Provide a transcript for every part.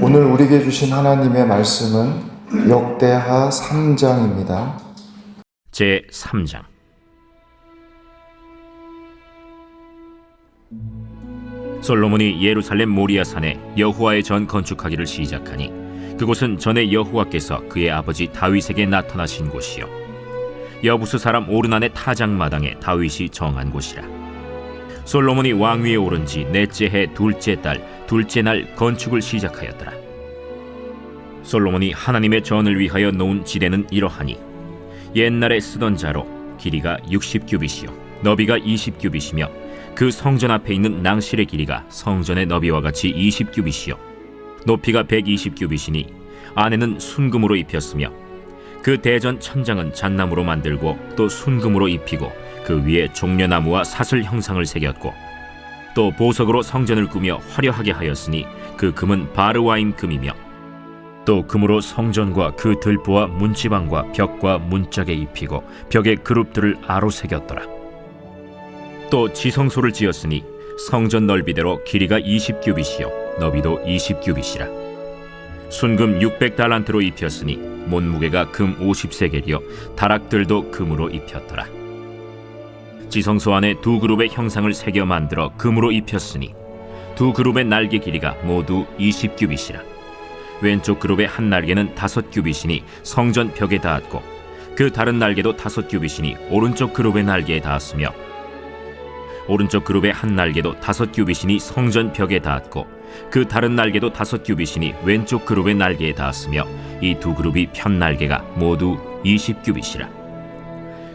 오늘 우리에게 주신 하나님의 말씀은 역대하 3장입니다. 제 3장. 솔로몬이 예루살렘 모리아산에 여호와의 전 건축하기를 시작하니 그곳은 전에 여호와께서 그의 아버지 다윗에게 나타나신 곳이요 여부스 사람 오르난의 타작마당에 다윗이 정한 곳이라. 솔로몬이 왕위에 오른 지 넷째 해 둘째 달 둘째 날 건축을 시작하였더라. 솔로몬이 하나님의 전을 위하여 놓은 지대는 이러하니 옛날에 쓰던 자로 길이가 60규빗이요 너비가 20규빗이며 그 성전 앞에 있는 낭실의 길이가 성전의 너비와 같이 20규빗이요 높이가 120규빗이니 안에는 순금으로 입혔으며 그 대전 천장은 잣나무로 만들고 또 순금으로 입히고 그 위에 종려나무와 사슬 형상을 새겼고 또 보석으로 성전을 꾸며 화려하게 하였으니 그 금은 바르와임 금이며 또 금으로 성전과 그 들보와 문지방과 벽과 문짝에 입히고 벽에 그룹들을 아로 새겼더라. 또 지성소를 지었으니 성전 넓이대로 길이가 20규빗이요 너비도 20규빗이라. 순금 600달란트로 입혔으니 몸무게가 금 50세겔이요 다락들도 금으로 입혔더라. 지성소 안에 두 그룹의 형상을 새겨 만들어 금으로 입혔으니 두 그룹의 날개 길이가 모두 20규빗이라. 왼쪽 그룹의 한 날개는 5규빗이니 성전 벽에 닿았고 그 다른 날개도 5규빗이니 오른쪽 그룹의 날개에 닿았으며 오른쪽 그룹의 한 날개도 5규빗이니 성전 벽에 닿았고 그 다른 날개도 5규빗이니 왼쪽 그룹의 날개에 닿았으며 이 두 그룹이 편 날개가 모두 20규빗이라.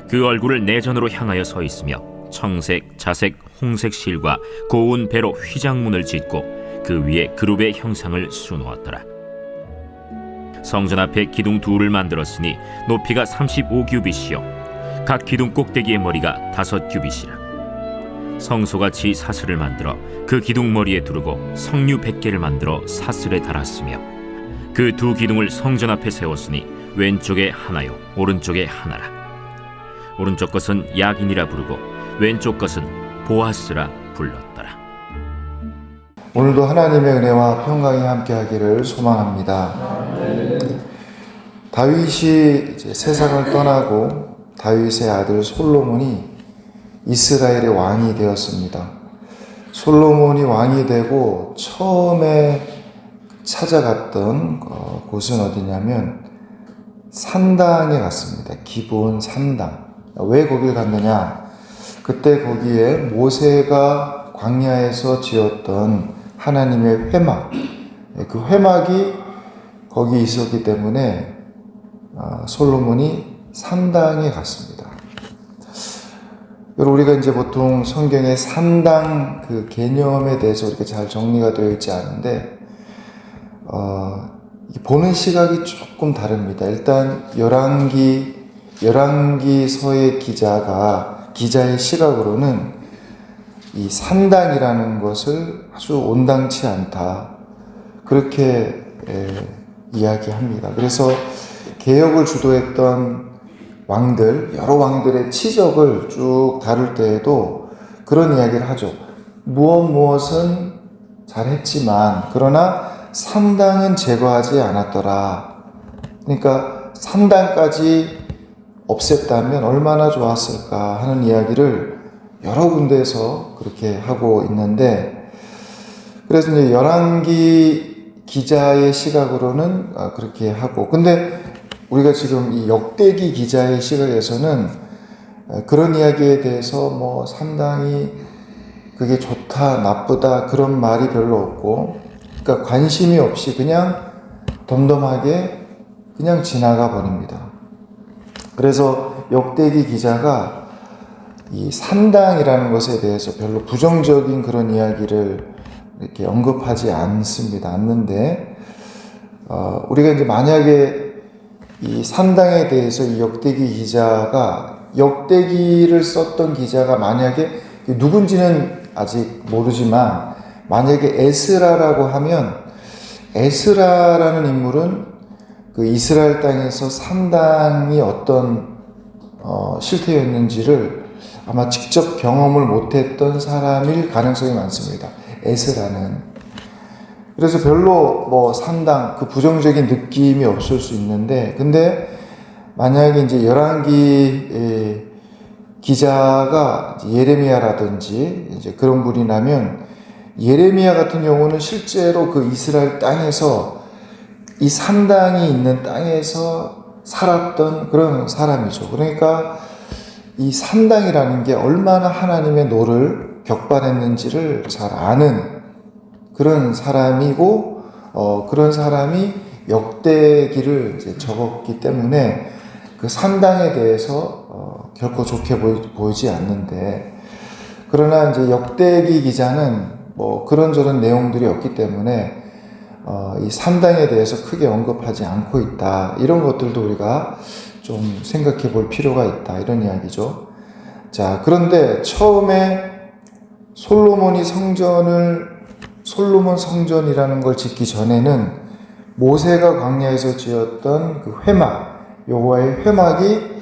그 얼굴을 내전으로 향하여 서 있으며 청색, 자색, 홍색 실과 고운 배로 휘장문을 짓고 그 위에 그룹의 형상을 수놓았더라. 성전 앞에 기둥 둘을 만들었으니 높이가 35규빗이요 각 기둥 꼭대기의 머리가 5규빗이라. 성소같이 사슬을 만들어 그 기둥 머리에 두르고 성류 100개를 만들어 사슬에 달았으며 그 두 기둥을 성전 앞에 세웠으니 왼쪽에 하나요 오른쪽에 하나라. 오른쪽 것은 야긴이라 부르고 왼쪽 것은 보아스라 불렀더라. 오늘도 하나님의 은혜와 평강이 함께하기를 소망합니다. 다윗이 이제 세상을 떠나고 다윗의 아들 솔로몬이 이스라엘의 왕이 되었습니다. 솔로몬이 왕이 되고 처음에 찾아갔던 곳은 어디냐면 산당에 갔습니다. 기브온 산당. 왜 거길 갔느냐? 그때 거기에 모세가 광야에서 지었던 하나님의 회막, 그 회막이 거기 있었기 때문에 솔로몬이 산당에 갔습니다. 여러분, 우리가 이제 보통 성경에 산당 그 개념에 대해서 이렇게 잘 정리가 되어 있지 않은데, 보는 시각이 조금 다릅니다. 일단, 열왕기서의 기자의 시각으로는 이 산당이라는 것을 아주 온당치 않다. 그렇게 이야기합니다. 그래서 개혁을 주도했던 여러 왕들의 치적을 쭉 다룰 때에도 그런 이야기를 하죠. 무엇은 잘했지만 그러나 산당은 제거하지 않았더라. 그러니까 산당까지 없앴다면 얼마나 좋았을까 하는 이야기를 여러 군데에서 그렇게 하고 있는데, 그래서 이제 열왕기 기자의 시각으로는 그렇게 하고, 근데 우리가 지금 이 역대기 기자의 시각에서는 그런 이야기에 대해서 뭐 상당히 그게 좋다, 나쁘다 그런 말이 별로 없고, 그러니까 관심이 없이 그냥 덤덤하게 그냥 지나가 버립니다. 그래서 역대기 기자가 이 산당이라는 것에 대해서 별로 부정적인 그런 이야기를 이렇게 언급하지 않는데, 우리가 이제 만약에 이 산당에 대해서 이 역대기를 썼던 기자가 만약에 누군지는 아직 모르지만 만약에 에스라라고 하면, 에스라라는 인물은 그 이스라엘 땅에서 산당이 어떤 실태였는지를 아마 직접 경험을 못했던 사람일 가능성이 많습니다. 에스라는. 그래서 별로 뭐 산당 그 부정적인 느낌이 없을 수 있는데, 근데 만약에 이제 열왕기 기자가 예레미야라든지 이제 그런 분이 나면, 예레미야 같은 경우는 실제로 그 이스라엘 땅에서 이 산당이 있는 땅에서 살았던 그런 사람이죠. 그러니까 이 산당이라는 게 얼마나 하나님의 노를 격발했는지를 잘 아는 그런 사람이고, 그런 사람이 역대기를 이제 적었기 때문에 그 산당에 대해서 결코 좋게 보이지 않는데, 그러나 이제 역대기 기자는 뭐 그런저런 내용들이 없기 때문에 이 산당에 대해서 크게 언급하지 않고 있다. 이런 것들도 우리가 좀 생각해 볼 필요가 있다. 이런 이야기죠. 자, 그런데 처음에 솔로몬 성전이라는 걸 짓기 전에는 모세가 광야에서 지었던 그 회막, 여호와의 회막이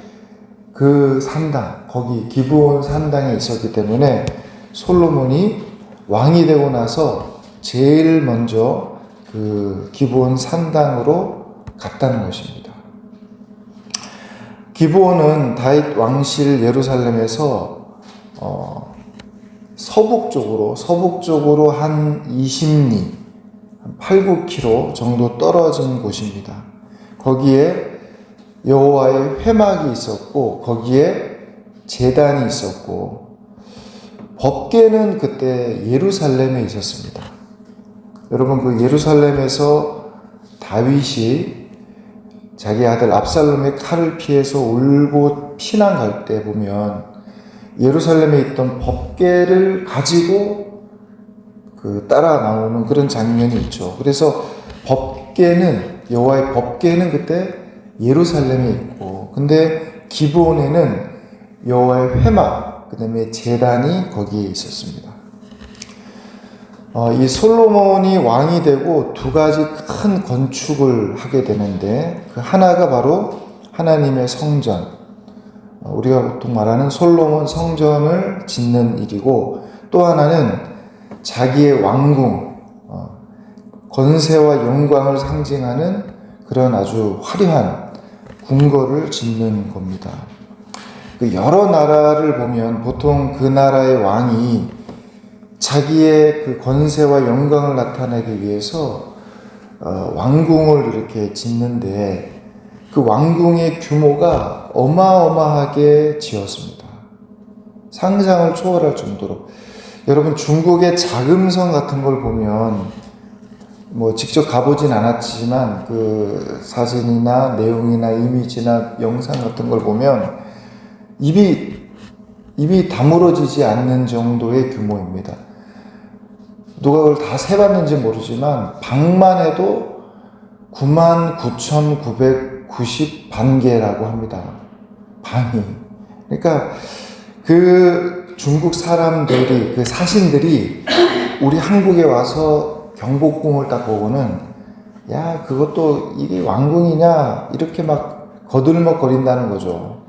그 산당, 거기 기브온 산당에 있었기 때문에 솔로몬이 왕이 되고 나서 제일 먼저 그 기브온 산당으로 갔다는 것입니다. 기브온은 다윗 왕실 예루살렘에서 서북쪽으로 한 20리, 8, 9km 정도 떨어진 곳입니다. 거기에 여호와의 회막이 있었고, 거기에 제단이 있었고, 법궤는 그때 예루살렘에 있었습니다. 여러분, 그 예루살렘에서 다윗이 자기 아들 압살롬의 칼을 피해서 울고 피난 갈 때 보면 예루살렘에 있던 법궤를 가지고 그 따라 나오는 그런 장면이 있죠. 그래서 여호와의 법궤는 그때 예루살렘에 있고, 근데 기브온에는 여호와의 회막, 그 다음에 제단이 거기에 있었습니다. 이 솔로몬이 왕이 되고 두 가지 큰 건축을 하게 되는데, 그 하나가 바로 하나님의 성전, 우리가 보통 말하는 솔로몬 성전을 짓는 일이고, 또 하나는 자기의 왕궁, 권세와 영광을 상징하는 그런 아주 화려한 궁궐을 짓는 겁니다. 여러 나라를 보면 보통 그 나라의 왕이 자기의 그 권세와 영광을 나타내기 위해서 왕궁을 이렇게 짓는데, 그 왕궁의 규모가 어마어마하게 지었습니다. 상상을 초월할 정도로. 여러분, 중국의 자금성 같은 걸 보면, 뭐 직접 가보진 않았지만 그 사진이나 내용이나 이미지나 영상 같은 걸 보면 입이 다물어지지 않는 정도의 규모입니다. 누가 그걸 다 세봤는지 모르지만 방만 해도 99,990반개라고 합니다. 방이. 그러니까 그 중국 사람들이, 그 사신들이 우리 한국에 와서 경복궁을 딱 보고는, 야, 그것도 이게 왕궁이냐, 이렇게 막 거들먹거린다는 거죠.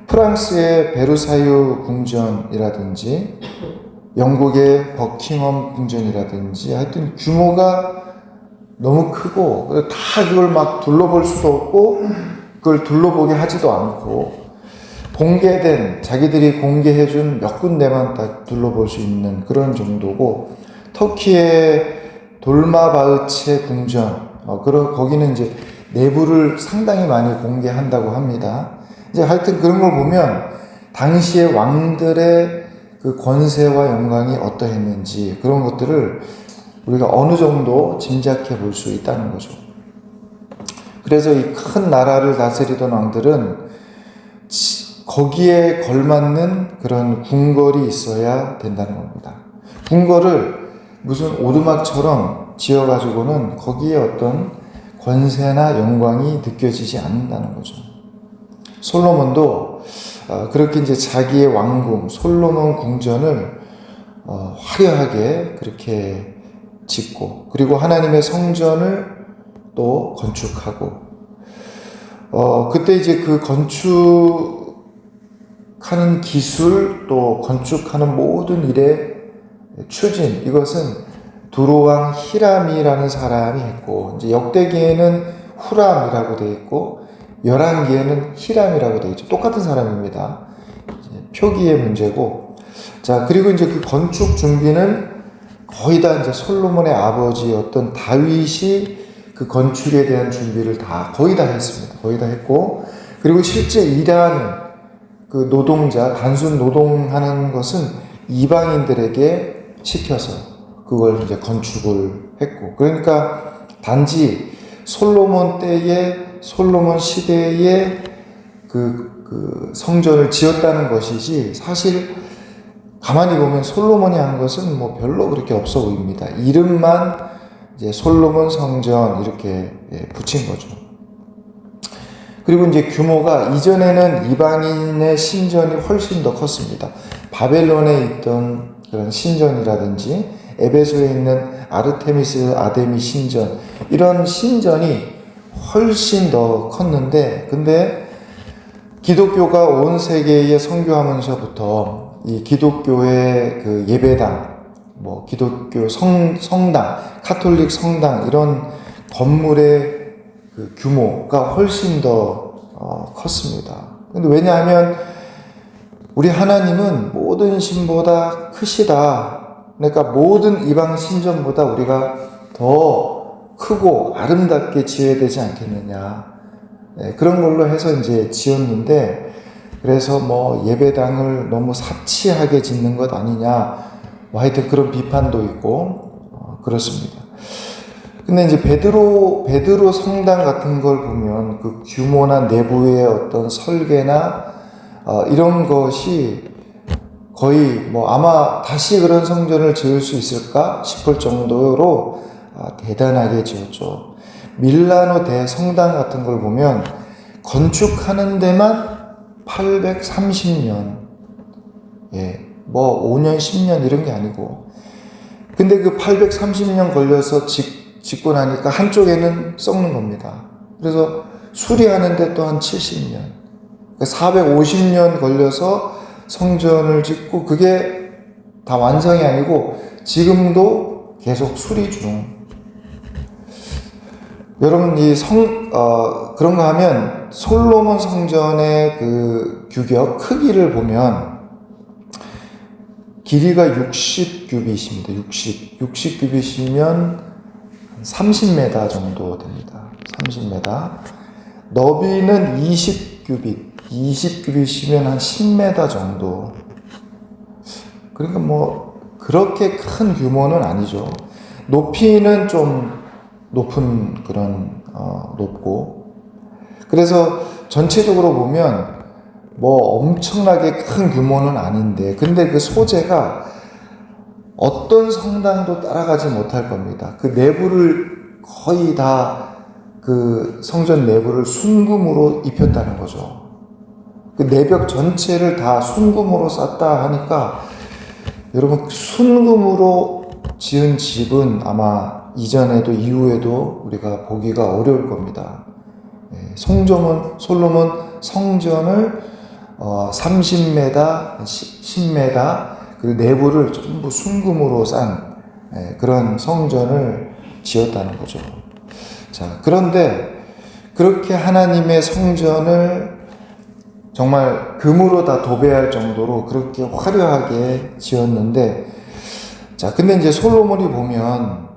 프랑스의 베르사유 궁전이라든지 영국의 버킹엄 궁전이라든지 하여튼 규모가 너무 크고, 다 그걸 막 둘러볼 수도 없고 그걸 둘러보게 하지도 않고, 자기들이 공개해준 몇 군데만 딱 둘러볼 수 있는 그런 정도고, 터키의 돌마바흐체 궁전, 거기는 이제 내부를 상당히 많이 공개한다고 합니다. 이제 하여튼 그런 걸 보면 당시의 왕들의 그 권세와 영광이 어떠했는지 그런 것들을 우리가 어느 정도 짐작해 볼 수 있다는 거죠. 그래서 이 큰 나라를 다스리던 왕들은 거기에 걸맞는 그런 궁궐이 있어야 된다는 겁니다. 궁궐을 무슨 오두막처럼 지어가지고는 거기에 어떤 권세나 영광이 느껴지지 않는다는 거죠. 솔로몬도 그렇게 이제 자기의 왕궁, 솔로몬 궁전을 화려하게 그렇게 짓고, 그리고 하나님의 성전을 또 건축하고, 그때 이제 그 건축하는 기술, 또 건축하는 모든 일의 추진, 이것은 두로왕 히람이라는 사람이 했고, 이제 역대기에는 후람이라고 되어 있고 열왕기에는 히람이라고 되어 있죠. 똑같은 사람입니다. 표기의 문제고. 자, 그리고 이제 그 건축 준비는 거의 다 이제 솔로몬의 아버지였던 다윗이 그 건축에 대한 준비를 다 거의 다 했습니다. 거의 다 했고, 그리고 실제 일하는 그 노동자, 단순 노동하는 것은 이방인들에게 시켜서 그걸 이제 건축을 했고, 그러니까 단지 솔로몬 때에, 솔로몬 시대에 그 성전을 지었다는 것이지, 사실 가만히 보면 솔로몬이 한 것은 뭐 별로 그렇게 없어 보입니다. 이름만 이제 솔로몬 성전 이렇게 붙인 거죠. 그리고 이제 규모가 이전에는 이방인의 신전이 훨씬 더 컸습니다. 바벨론에 있던 그런 신전이라든지 에베소에 있는 아르테미스 아데미 신전, 이런 신전이 훨씬 더 컸는데, 근데 기독교가 온 세계에 선교하면서부터 이 기독교의 그 예배당, 뭐 기독교 성당, 카톨릭 성당, 이런 건물의 그 규모가 훨씬 더 컸습니다. 근데 왜냐하면 우리 하나님은 모든 신보다 크시다. 그러니까 모든 이방 신전보다 우리가 더 크고 아름답게 지어야 되지 않겠느냐. 그런 걸로 해서 이제 지었는데, 그래서 뭐 예배당을 너무 사치하게 짓는 것 아니냐, 뭐 하여튼 그런 비판도 있고 그렇습니다. 근데 이제 베드로 성당 같은 걸 보면 그 규모나 내부의 어떤 설계나 이런 것이 거의 뭐 아마 다시 그런 성전을 지을 수 있을까 싶을 정도로 대단하게 지었죠. 밀라노 대성당 같은 걸 보면 건축하는 데만 830년, 뭐 5년, 10년 이런 게 아니고, 근데 그 830년 걸려서 짓고 나니까 한쪽에는 썩는 겁니다. 그래서 수리하는데 또 한 70년, 450년 걸려서 성전을 짓고, 그게 다 완성이 아니고 지금도 계속 수리 중. 여러분, 그런가 하면 솔로몬 성전의 그 규격, 크기를 보면 길이가 60규빗입니다. 60규빗이면 30m 정도 됩니다. 30m. 너비는 20규빗. 20규빗이면 한 10m 정도. 그러니까 뭐 그렇게 큰 규모는 아니죠. 높이는 좀 높은 그런 높고, 그래서 전체적으로 보면 뭐 엄청나게 큰 규모는 아닌데, 근데 그 소재가 어떤 성당도 따라가지 못할 겁니다. 그 내부를 거의 다 그 성전 내부를 순금으로 입혔다는 거죠. 그 내벽 전체를 다 순금으로 쌌다 하니까, 여러분, 순금으로 지은 집은 아마 이전에도 이후에도 우리가 보기가 어려울 겁니다. 솔로몬 성전을 30m, 10m, 그리고 내부를 전부 순금으로 싼 그런 성전을 지었다는 거죠. 자, 그런데 그렇게 하나님의 성전을 정말 금으로 다 도배할 정도로 그렇게 화려하게 지었는데, 자, 근데 이제 솔로몬이 보면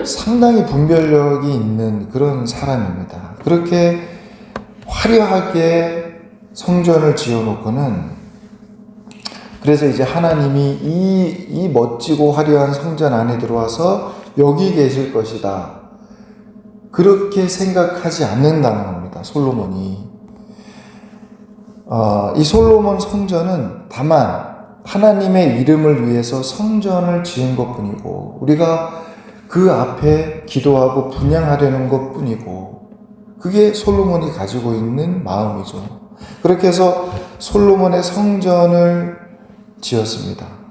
상당히 분별력이 있는 그런 사람입니다. 그렇게 화려하게 성전을 지어놓고는, 그래서 이제 하나님이 이 멋지고 화려한 성전 안에 들어와서 여기 계실 것이다, 그렇게 생각하지 않는다는 겁니다, 솔로몬이. 이 솔로몬 성전은 다만 하나님의 이름을 위해서 성전을 지은 것 뿐이고, 우리가 그 앞에 기도하고 분향하려는 것 뿐이고, 그게 솔로몬이 가지고 있는 마음이죠. 그렇게 해서 솔로몬의 성전을 지었습니다.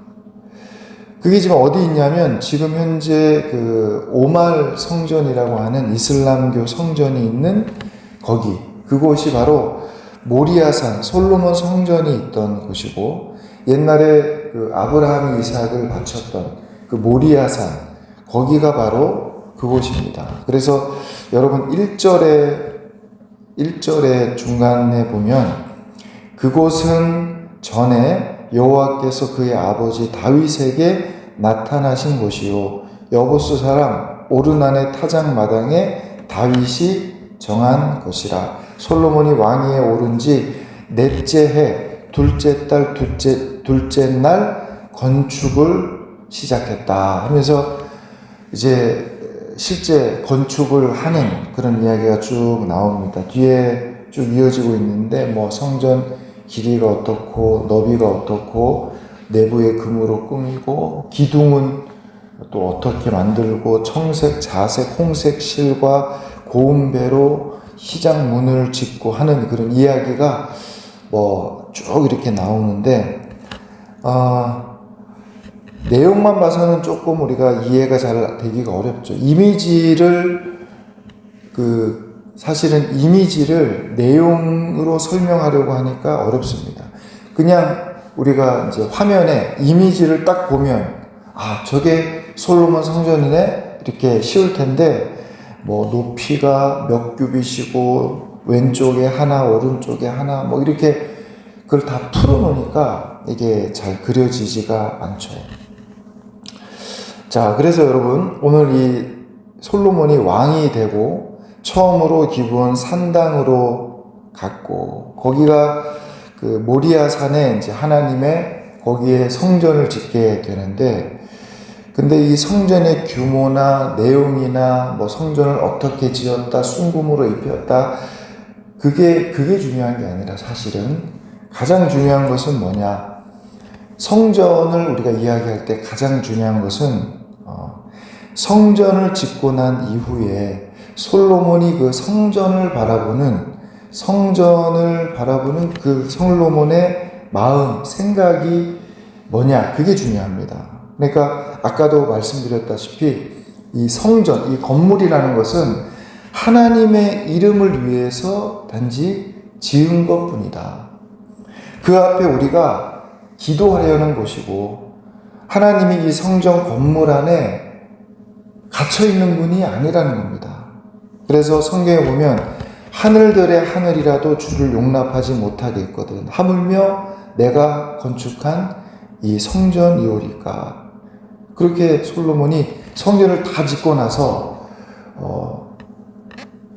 그게 지금 어디 있냐면, 지금 현재 그 오말 성전이라고 하는 이슬람교 성전이 있는 그곳이 바로 모리아산, 솔로몬 성전이 있던 곳이고, 옛날에 그 아브라함이 이삭을 바쳤던 그 모리아산, 거기가 바로 그곳입니다. 그래서 여러분 1절의 중간에 보면 그곳은 전에 여호와께서 그의 아버지 다윗에게 나타나신 곳이요 여부스 사람 오르난의 타작마당에 다윗이 정한 것이라. 솔로몬이 왕위에 오른 지 넷째 해 둘째 달 둘째 날 건축을 시작했다 하면서 이제 실제 건축을 하는 그런 이야기가 쭉 나옵니다. 뒤에 쭉 이어지고 있는데 뭐 성전 길이가 어떻고 너비가 어떻고 내부에 금으로 꾸미고 기둥은 또 어떻게 만들고 청색, 자색, 홍색 실과 고운배로 희장 문을 짓고 하는 그런 이야기가 뭐 쭉 이렇게 나오는데 내용만 봐서는 조금 우리가 이해가 잘 되기가 어렵죠. 사실은 이미지를 내용으로 설명하려고 하니까 어렵습니다. 그냥 우리가 이제 화면에 이미지를 딱 보면 저게 솔로몬 성전이네 이렇게 쉬울 텐데 뭐 높이가 몇 규빗이고 왼쪽에 하나 오른쪽에 하나 뭐 이렇게 그걸 다 풀어놓으니까 이게 잘 그려지지가 않죠. 자, 그래서 여러분 오늘 이 솔로몬이 왕이 되고 처음으로 기브온 산당으로 갔고 거기가 그 모리아 산에 이제 하나님의 거기에 성전을 짓게 되는데 근데 이 성전의 규모나 내용이나 뭐 성전을 어떻게 지었다 순금으로 입혔다 그게 중요한 게 아니라 사실은 가장 중요한 것은 뭐냐 성전을 우리가 이야기할 때 가장 중요한 것은 성전을 짓고 난 이후에 솔로몬이 그 성전을 바라보는 그 솔로몬의 마음, 생각이 뭐냐 그게 중요합니다. 그러니까 아까도 말씀드렸다시피 이 성전, 이 건물이라는 것은 하나님의 이름을 위해서 단지 지은 것뿐이다. 그 앞에 우리가 기도하려는 곳이고 하나님이 이 성전 건물 안에 갇혀있는 분이 아니라는 겁니다. 그래서 성경에 보면 하늘들의 하늘이라도 주를 용납하지 못하겠거든 하물며 내가 건축한 이 성전이오리까. 그렇게 솔로몬이 성전을 다 짓고 나서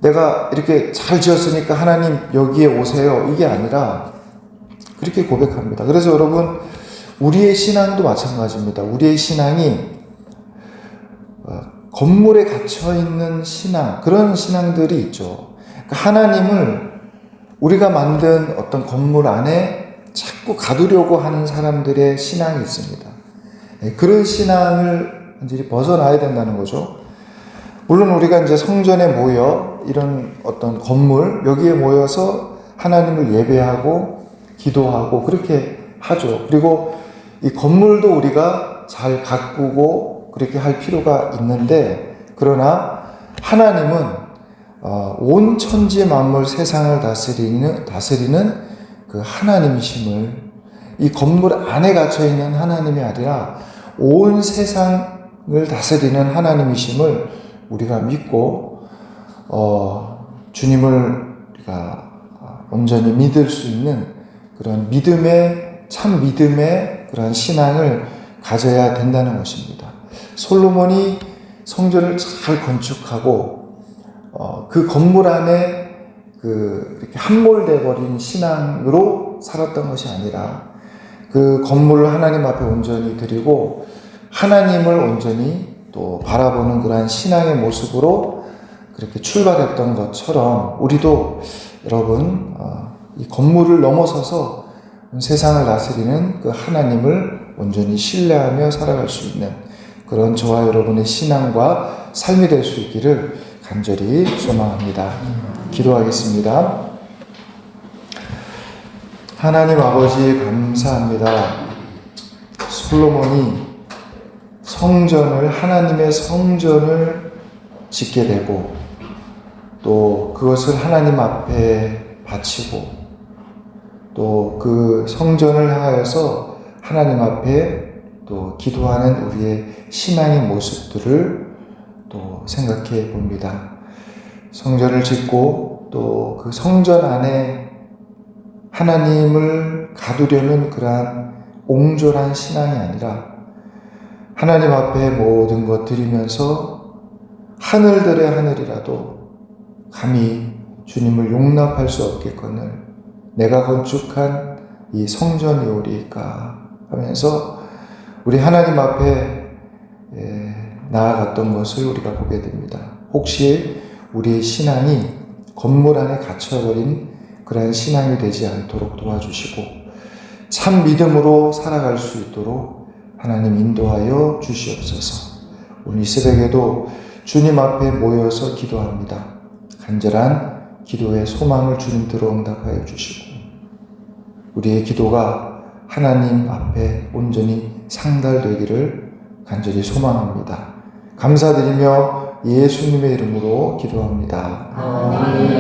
내가 이렇게 잘 지었으니까 하나님 여기에 오세요 이게 아니라 그렇게 고백합니다. 그래서 여러분 우리의 신앙도 마찬가지입니다. 우리의 신앙이 건물에 갇혀있는 신앙 그런 신앙들이 있죠. 그러니까 하나님을 우리가 만든 어떤 건물 안에 자꾸 가두려고 하는 사람들의 신앙이 있습니다. 그런 신앙을 완전히 벗어나야 된다는 거죠. 물론 우리가 이제 성전에 모여 이런 어떤 건물 여기에 모여서 하나님을 예배하고 기도하고 그렇게 하죠. 그리고 이 건물도 우리가 잘 가꾸고 그렇게 할 필요가 있는데 그러나 하나님은 온 천지 만물 세상을 다스리는 그 하나님이심을 이 건물 안에 갇혀있는 하나님이 아니라 온 세상을 다스리는 하나님이심을 우리가 믿고 주님을 우리가 온전히 믿을 수 있는 그런 참 믿음의 그런 신앙을 가져야 된다는 것입니다. 솔로몬이 성전을 잘 건축하고 그 건물 안에 이렇게 함몰돼 버린 신앙으로 살았던 것이 아니라 그 건물을 하나님 앞에 온전히 드리고 하나님을 온전히 또 바라보는 그러한 신앙의 모습으로 그렇게 출발했던 것처럼 우리도 여러분 이 건물을 넘어서서 세상을 다스리는 그 하나님을 온전히 신뢰하며 살아갈 수 있는 그런 저와 여러분의 신앙과 삶이 될 수 있기를 간절히 소망합니다. 기도하겠습니다. 하나님 아버지 감사합니다. 솔로몬이 하나님의 성전을 짓게 되고 또 그것을 하나님 앞에 바치고 또 그 성전을 향하여서 하나님 앞에 또 기도하는 우리의 신앙의 모습들을 또 생각해 봅니다. 성전을 짓고 또 그 성전 안에 하나님을 가두려는 그러한 옹졸한 신앙이 아니라 하나님 앞에 모든 것 드리면서 하늘들의 하늘이라도 감히 주님을 용납할 수 없겠거늘 내가 건축한 이 성전이오리까 하면서 우리 하나님 앞에 나아갔던 것을 우리가 보게 됩니다. 혹시 우리의 신앙이 건물 안에 갇혀버린 그러한 신앙이 되지 않도록 도와주시고 참 믿음으로 살아갈 수 있도록 하나님 인도하여 주시옵소서. 오늘 이 새벽에도 주님 앞에 모여서 기도합니다. 간절한 기도의 소망을 주님께로 응답하여 주시고 우리의 기도가 하나님 앞에 온전히 상달되기를 간절히 소망합니다. 감사드리며 예수님의 이름으로 기도합니다. 아멘.